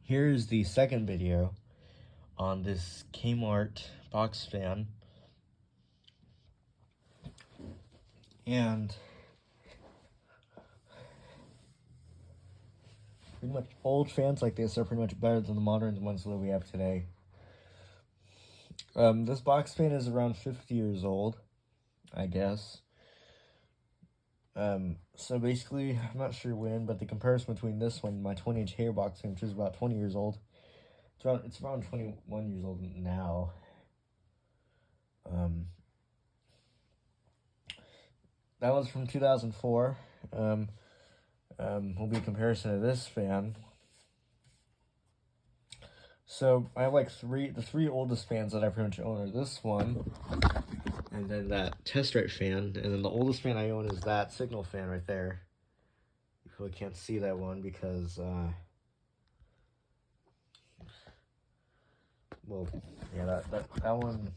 Here's the second video on this Kmart Box fan. And pretty much old fans like this are pretty much better than the modern ones that we have today. This box fan is around 50 years old, I guess. So basically, I'm not sure when, but the comparison between this one, my 20-inch hair box fan, which is about 20 years old, it's around 21 years old now. That was from 2004. Will be a comparison to this fan. So I have like the three oldest fans that I pretty much own are this one, and then that test right fan, and then the oldest fan I own is that signal fan right there. You really can't see that one because, well, yeah, that one.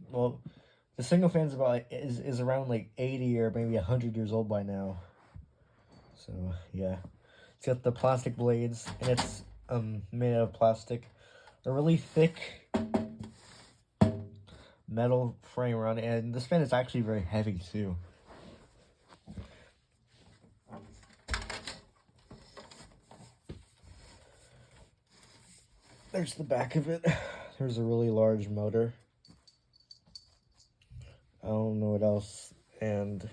Well, the signal fan's about is around like 80 or maybe 100 years old by now. So yeah. It's got the plastic blades, and it's made out of plastic. A really thick metal frame around it, and this fan is actually very heavy too. There's the back of it. There's a really large motor. I don't know what else. And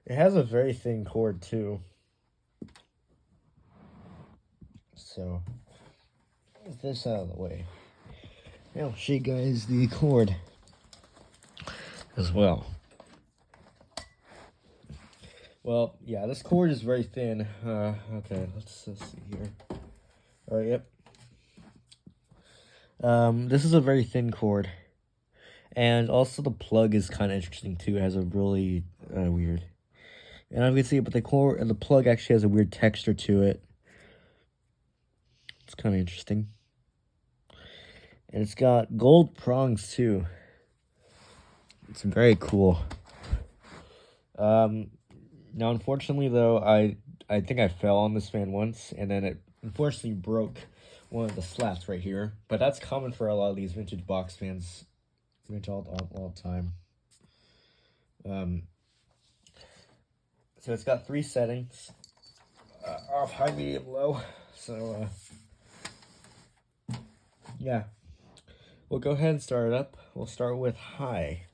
it has a very thin cord too. So, get this out of the way. I'll show you guys the cord as well. Well, yeah, this cord is very thin. Okay, let's see here. All right, yep. This is a very thin cord. And also the plug is kind of interesting too. It has a really weird. And I can see it, but the cord and the plug actually has a weird texture to it. It's kind of interesting. And it's got gold prongs too. It's very cool. Now unfortunately though, I think I fell on this fan once, and then it unfortunately broke one of the slats right here. But that's common for a lot of these vintage box fans, all the time. So it's got 3 settings: off, high, medium, low. So yeah, we'll go ahead and start it up. We'll start with high.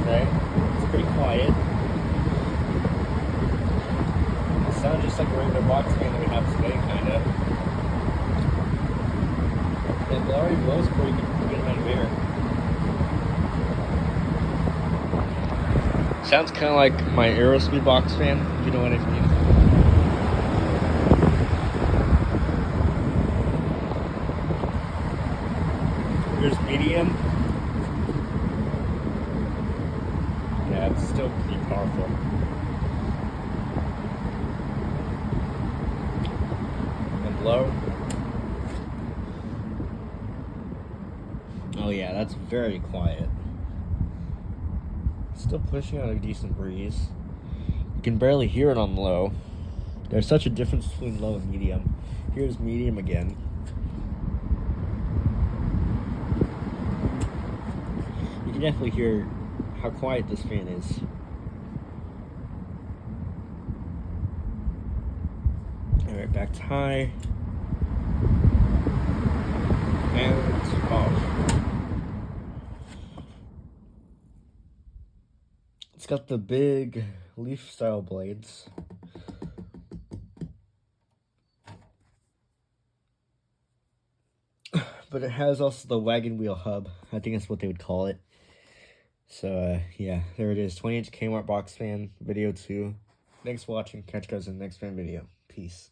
Okay, it's pretty quiet. It sounds just like a regular box fan that we have today, kind of. It already blows pretty good amount of air. Sounds kind of like my Aerospeed box fan, if you know what I mean. Here's medium. Yeah, it's still pretty powerful. And low. Oh yeah, that's very quiet. Still pushing out a decent breeze. You can barely hear it on low. There's such a difference between low and medium. Here's medium again. You can definitely hear how quiet this fan is. Alright, back to high. And off. It's got the big leaf style blades. But it has also the wagon wheel hub. I think that's what they would call it. So yeah, there it is. 20-inch Kmart box fan, video 2. Thanks for watching. Catch you guys in the next fan video. Peace.